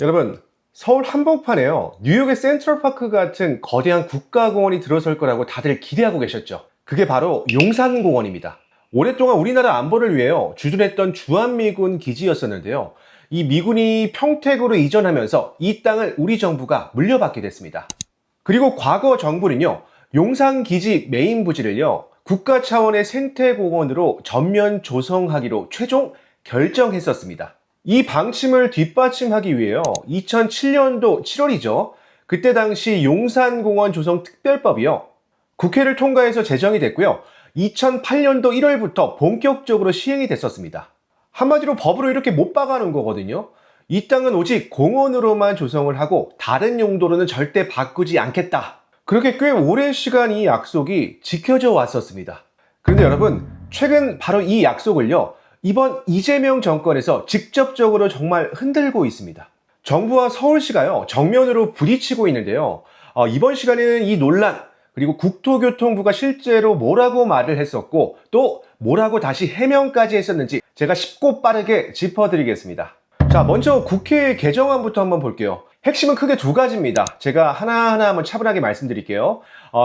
여러분, 서울 한복판에요, 뉴욕의 센트럴파크 같은 거대한 국가공원이 들어설 거라고 다들 기대하고 계셨죠. 그게 바로 용산공원입니다. 오랫동안 우리나라 안보를 위해요 주둔했던 주한미군 기지였었는데요, 이 미군이 평택으로 이전하면서 이 땅을 우리 정부가 물려받게 됐습니다. 그리고 과거 정부는요, 용산기지 메인 부지를요 국가 차원의 생태공원으로 전면 조성하기로 최종 결정했었습니다. 이 방침을 뒷받침하기 위해요, 2007년도 7월이죠. 그때 당시 용산공원 조성 특별법이요, 국회를 통과해서 제정이 됐고요. 2008년도 1월부터 본격적으로 시행이 됐었습니다. 한마디로 법으로 이렇게 못 박아놓은 거거든요. 이 땅은 오직 공원으로만 조성을 하고 다른 용도로는 절대 바꾸지 않겠다. 그렇게 꽤 오랜 시간 이 약속이 지켜져 왔었습니다. 그런데 여러분, 최근 바로 이 약속을요, 이번 이재명 정권에서 직접적으로 정말 흔들고 있습니다. 정부와 서울시가요 정면으로 부딪히고 있는데요, 이번 시간에는 이 논란, 그리고 국토교통부가 실제로 뭐라고 말을 했었고 또 뭐라고 다시 해명까지 했었는지 제가 쉽고 빠르게 짚어드리겠습니다. 자, 먼저 국회 개정안부터 한번 볼게요. 핵심은 크게 두 가지입니다. 제가 하나하나 한번 차분하게 말씀드릴게요.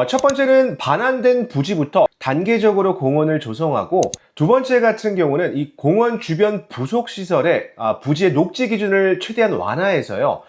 첫 번째는 반환된 부지부터 단계적으로 공원을 조성하고, 두 번째 같은 경우는 이 공원 주변 부속시설의 부지의 녹지 기준을 최대한 완화해서요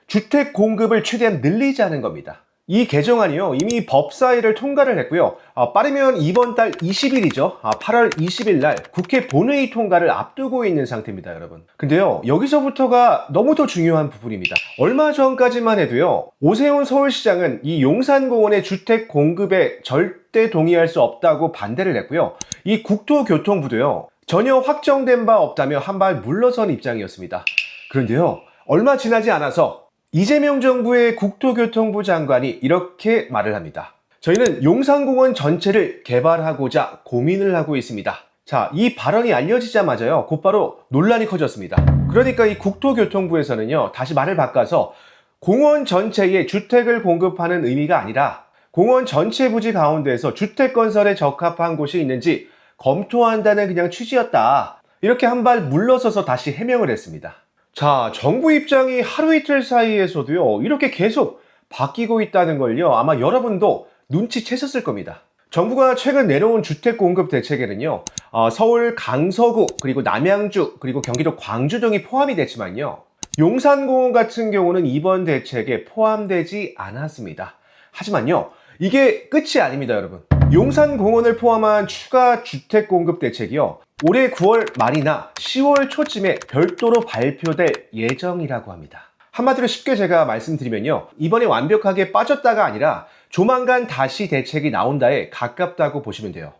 주택 공급을 최대한 늘리자는 겁니다. 이 개정안이요 이미 법사위를 통과를 했고요, 빠르면 이번 달 20일이죠 8월 20일 날 국회 본회의 통과를 앞두고 있는 상태입니다, 여러분. 근데요, 여기서부터가 너무 더 중요한 부분입니다. 얼마 전까지만 해도요, 오세훈 서울시장은 이 용산공원의 주택 공급에 절대 동의할 수 없다고 반대를 했고요, 이 국토교통부도요 전혀 확정된 바 없다며 한 발 물러선 입장이었습니다. 그런데요, 얼마 지나지 않아서 이재명 정부의 국토교통부 장관이 이렇게 말을 합니다. 저희는 용산공원 전체를 개발하고자 고민을 하고 있습니다. 자, 이 발언이 알려지자마자요 곧바로 논란이 커졌습니다. 그러니까 이 국토교통부에서는요 다시 말을 바꿔서 공원 전체에 주택을 공급하는 의미가 아니라 공원 전체 부지 가운데에서 주택 건설에 적합한 곳이 있는지 검토한다는 그냥 취지였다, 이렇게 한 발 물러서서 다시 해명을 했습니다. 자, 정부 입장이 하루 이틀 사이에서도요 이렇게 계속 바뀌고 있다는 걸요 아마 여러분도 눈치채셨을 겁니다. 정부가 최근 내놓은 주택 공급 대책에는요 서울 강서구, 그리고 남양주, 그리고 경기도 광주 등이 포함이 됐지만요, 용산공원 같은 경우는 이번 대책에 포함되지 않았습니다. 하지만요, 이게 끝이 아닙니다, 여러분. 용산공원을 포함한 추가 주택 공급 대책이요 올해 9월 말이나 10월 초쯤에 별도로 발표될 예정이라고 합니다. 한마디로 쉽게 제가 말씀드리면요, 이번에 완벽하게 빠졌다가 아니라 조만간 다시 대책이 나온다에 가깝다고 보시면 돼요.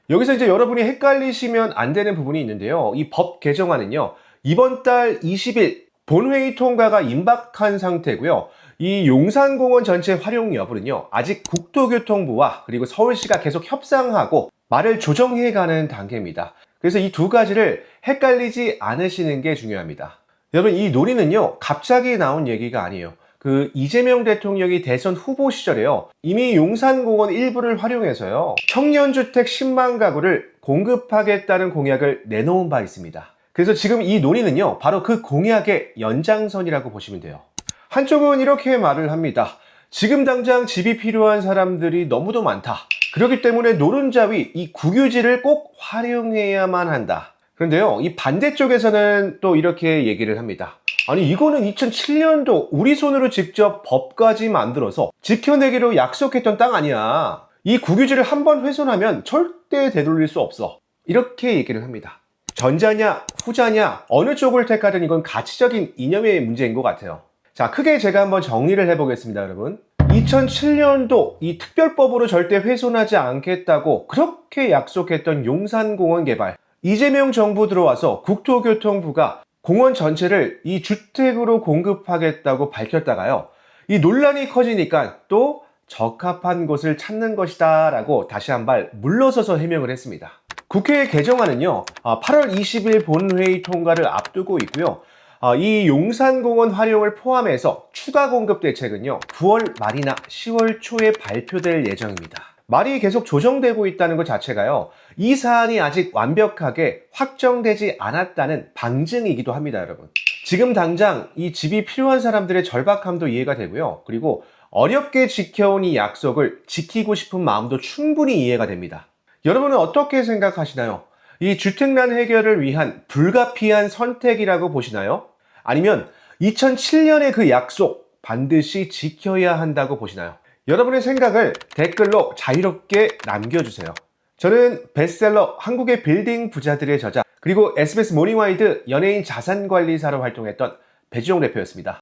여기서 이제 여러분이 헷갈리시면 안 되는 부분이 있는데요, 이 법 개정안은요 이번 달 20일 본회의 통과가 임박한 상태고요, 이 용산공원 전체 활용 여부는요 아직 국토교통부와 그리고 서울시가 계속 협상하고 말을 조정해가는 단계입니다. 그래서 이 두 가지를 헷갈리지 않으시는 게 중요합니다. 여러분, 이 논의는요 갑자기 나온 얘기가 아니에요. 그 이재명 대통령이 대선 후보 시절에요 이미 용산공원 일부를 활용해서요 청년주택 10만 가구를 공급하겠다는 공약을 내놓은 바 있습니다. 그래서 지금 이 논의는요 바로 그 공약의 연장선이라고 보시면 돼요. 한쪽은 이렇게 말을 합니다. 지금 당장 집이 필요한 사람들이 너무도 많다. 그렇기 때문에 노른자위 이 국유지를 꼭 활용해야만 한다. 그런데요, 이 반대쪽에서는 또 이렇게 얘기를 합니다. 아니, 이거는 2007년도 우리 손으로 직접 법까지 만들어서 지켜내기로 약속했던 땅 아니야. 이 국유지를 한번 훼손하면 절대 되돌릴 수 없어. 이렇게 얘기를 합니다. 전자냐 후자냐 어느 쪽을 택하든 이건 가치적인 이념의 문제인 것 같아요. 자, 크게 제가 한번 정리를 해보겠습니다, 여러분. 2007년도 이 특별법으로 절대 훼손하지 않겠다고 그렇게 약속했던 용산공원 개발, 이재명 정부 들어와서 국토교통부가 공원 전체를 이 주택으로 공급하겠다고 밝혔다가요, 이 논란이 커지니까 또 적합한 곳을 찾는 것이다 라고 다시 한 발 물러서서 해명을 했습니다. 국회 개정안은요 8월 20일 본회의 통과를 앞두고 있고요, 이 용산공원 활용을 포함해서 추가 공급 대책은요 9월 말이나 10월 초에 발표될 예정입니다. 말이 계속 조정되고 있다는 것 자체가요 이 사안이 아직 완벽하게 확정되지 않았다는 방증이기도 합니다, 여러분. 지금 당장 이 집이 필요한 사람들의 절박함도 이해가 되고요. 그리고 어렵게 지켜온 이 약속을 지키고 싶은 마음도 충분히 이해가 됩니다. 여러분은 어떻게 생각하시나요? 이 주택난 해결을 위한 불가피한 선택이라고 보시나요? 아니면 2007년의 그 약속 반드시 지켜야 한다고 보시나요? 여러분의 생각을 댓글로 자유롭게 남겨주세요. 저는 베스트셀러 한국의 빌딩 부자들의 저자 그리고 SBS 모닝와이드 연예인 자산관리사로 활동했던 배지용 대표였습니다.